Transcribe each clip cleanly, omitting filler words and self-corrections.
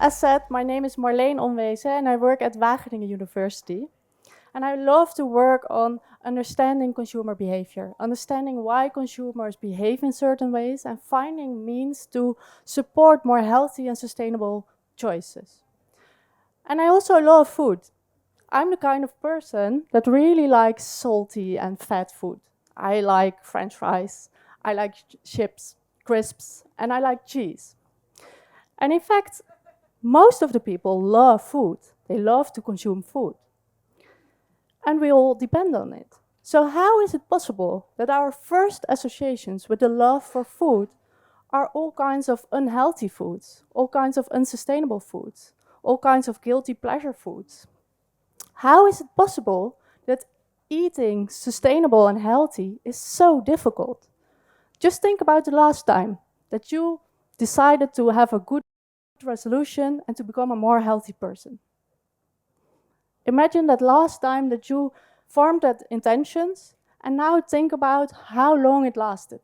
As said, my name is Marleen Onwezen and I work at Wageningen University. And I love to work on understanding consumer behavior, understanding why consumers behave in certain ways and finding means to support more healthy and sustainable choices. And I also love food. I'm the kind of person that really likes salty and fat food. I like French fries, I like chips, crisps, and I like cheese. And in fact, most of the people love food. They love to consume food. And we all depend on it. So how is it possible that our first associations with the love for food are all kinds of unhealthy foods, all kinds of unsustainable foods, all kinds of guilty pleasure foods? How is it possible that eating sustainable and healthy is so difficult? Just think about the last time that you decided to have a good resolution and to become a more healthy person. Imagine that last time that you formed that intentions and now think about how long it lasted.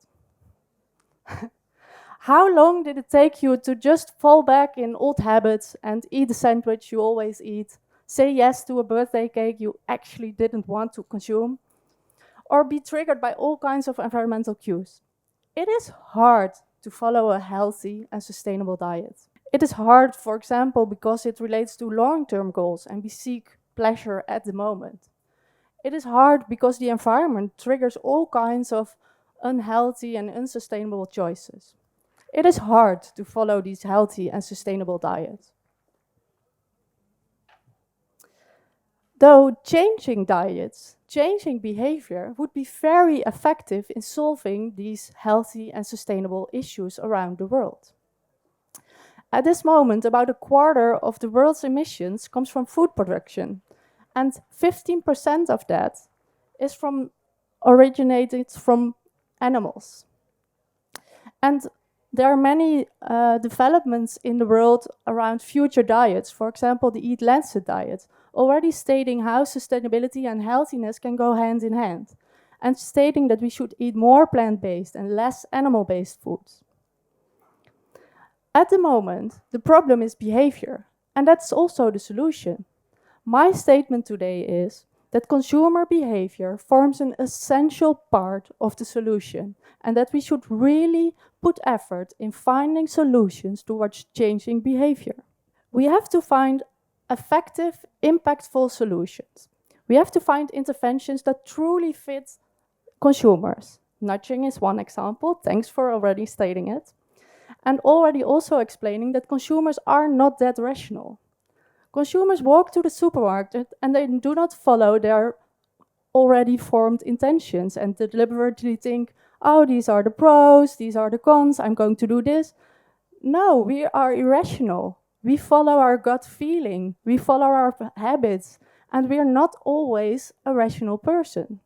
How long did it take you to just fall back in old habits and eat the sandwich you always eat, say yes to a birthday cake you actually didn't want to consume, or be triggered by all kinds of environmental cues? It is hard to follow a healthy and sustainable diet. It is hard, for example, because it relates to long-term goals and we seek pleasure at the moment. It is hard because the environment triggers all kinds of unhealthy and unsustainable choices. It is hard to follow these healthy and sustainable diets. Though changing diets, changing behavior would be very effective in solving these healthy and sustainable issues around the world. At this moment, about a quarter of the world's emissions comes from food production, and 15% of that is originated from animals. And there are many developments in the world around future diets, for example, the Eat Lancet diet, already stating how sustainability and healthiness can go hand in hand, and stating that we should eat more plant-based and less animal-based foods. At the moment, the problem is behavior, and that's also the solution. My statement today is that consumer behavior forms an essential part of the solution, and that we should really put effort in finding solutions towards changing behavior. We have to find effective, impactful solutions. We have to find interventions that truly fit consumers. Nudging is one example, thanks for already stating it. And already also explaining that consumers are not that rational. Consumers walk to the supermarket and they do not follow their already formed intentions and deliberately think, oh, these are the pros, these are the cons, I'm going to do this. No, we are irrational. We follow our gut feeling, we follow our habits, and we are not always a rational person.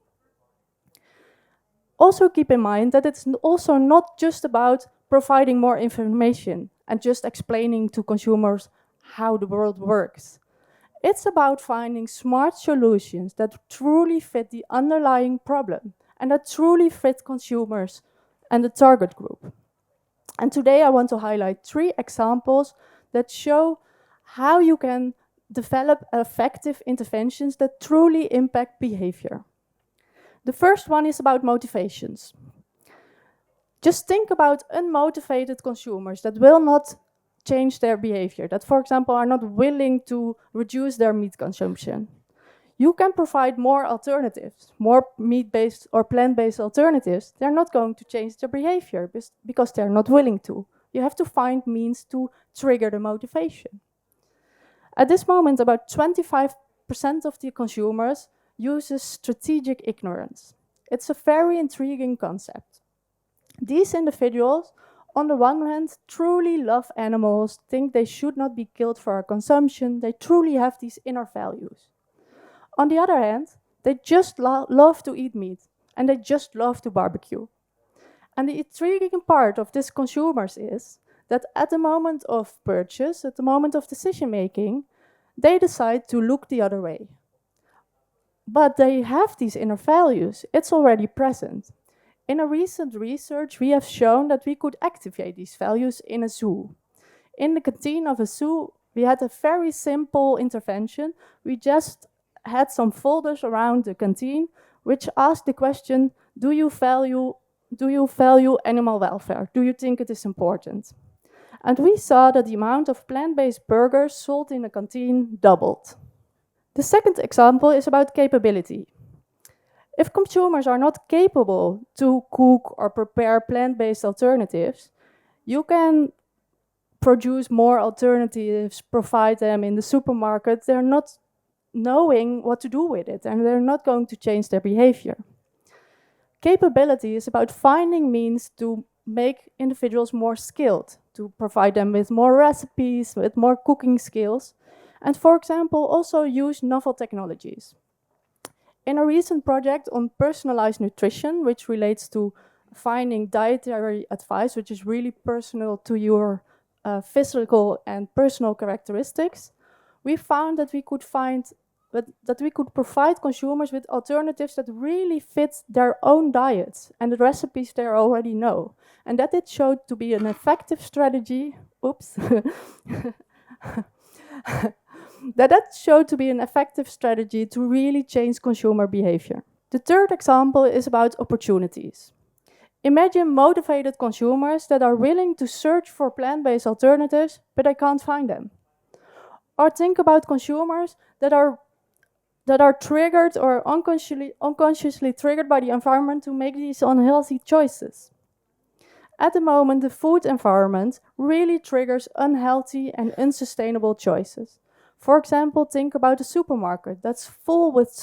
Also keep in mind that it's also not just about providing more information and just explaining to consumers how the world works. It's about finding smart solutions that truly fit the underlying problem and that truly fit consumers and the target group. And today I want to highlight 3 examples that show how you can develop effective interventions that truly impact behavior. The first one is about motivations. Just think about unmotivated consumers that will not change their behavior, that, for example, are not willing to reduce their meat consumption. You can provide more alternatives, more meat-based or plant-based alternatives. They're not going to change their behavior because they're not willing to. You have to find means to trigger the motivation. At this moment, about 25% of the consumers uses strategic ignorance. It's a very intriguing concept. These individuals, on the one hand, truly love animals, think they should not be killed for our consumption, they truly have these inner values. On the other hand, they just love to eat meat, and they just love to barbecue. And the intriguing part of these consumers is that at the moment of purchase, at the moment of decision making, they decide to look the other way. But they have these inner values, it's already present. In a recent research, we have shown that we could activate these values in a zoo. In the canteen of a zoo, We had a very simple intervention. We just had some folders around the canteen which asked the question, do you value animal welfare? Do you think it is important? And we saw that the amount of plant-based burgers sold in the canteen doubled. The second example is about capability. If consumers are not capable to cook or prepare plant-based alternatives, you can produce more alternatives, provide them in the supermarket. They're not knowing what to do with it, and they're not going to change their behavior. Capability is about finding means to make individuals more skilled, to provide them with more recipes, with more cooking skills, and for example, also use novel technologies. In a recent project on personalized nutrition, which relates to finding dietary advice, which is really personal to your physical and personal characteristics, we found that we could provide consumers with alternatives that really fit their own diets and the recipes they already know. And that it showed to be an effective strategy. Oops. that showed to be an effective strategy to really change consumer behavior. The third example is about opportunities. Imagine motivated consumers that are willing to search for plant-based alternatives, but they can't find them. Or think about consumers that are triggered or unconsciously triggered by the environment to make these unhealthy choices. At the moment, the food environment really triggers unhealthy and unsustainable choices. For example, think about a supermarket that's full with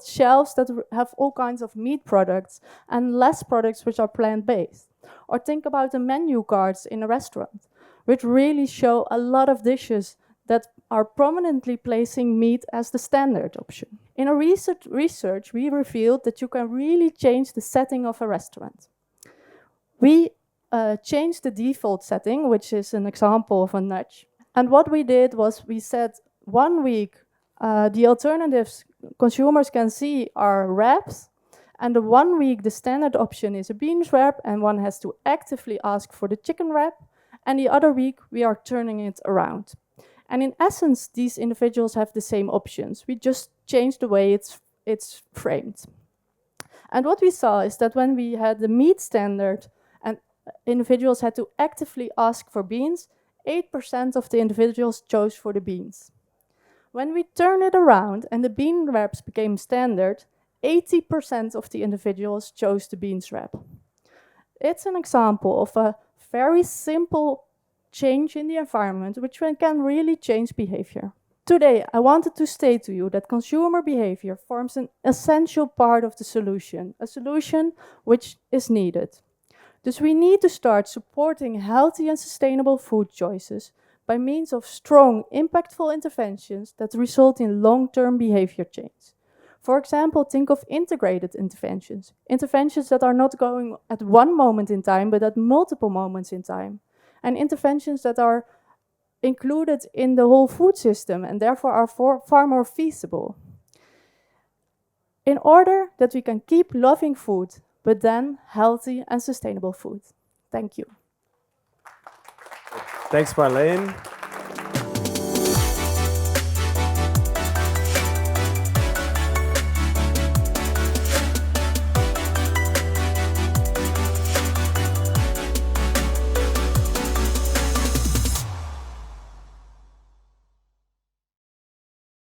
shelves that have all kinds of meat products and less products which are plant-based. Or think about the menu cards in a restaurant, which really show a lot of dishes that are prominently placing meat as the standard option. In a research, we revealed that you can really change the setting of a restaurant. We changed the default setting, which is an example of a nudge. And what we did was we said 1 week, the alternatives consumers can see are wraps, and the 1 week the standard option is a beans wrap, and one has to actively ask for the chicken wrap, and the other week we are turning it around. And in essence, these individuals have the same options. We just changed the way it's framed. And what we saw is that when we had the meat standard and individuals had to actively ask for beans, 8% of the individuals chose for the beans. When we turned it around and the bean wraps became standard, 80% of the individuals chose the beans wrap. It's an example of a very simple change in the environment which can really change behavior. Today, I wanted to state to you that consumer behavior forms an essential part of the solution, a solution which is needed. Thus, we need to start supporting healthy and sustainable food choices by means of strong, impactful interventions that result in long-term behavior change. For example, think of integrated interventions, interventions that are not going at one moment in time, but at multiple moments in time, and interventions that are included in the whole food system and therefore are far more feasible. In order that we can keep loving food, but then healthy and sustainable food. Thank you. Thanks, Marleen.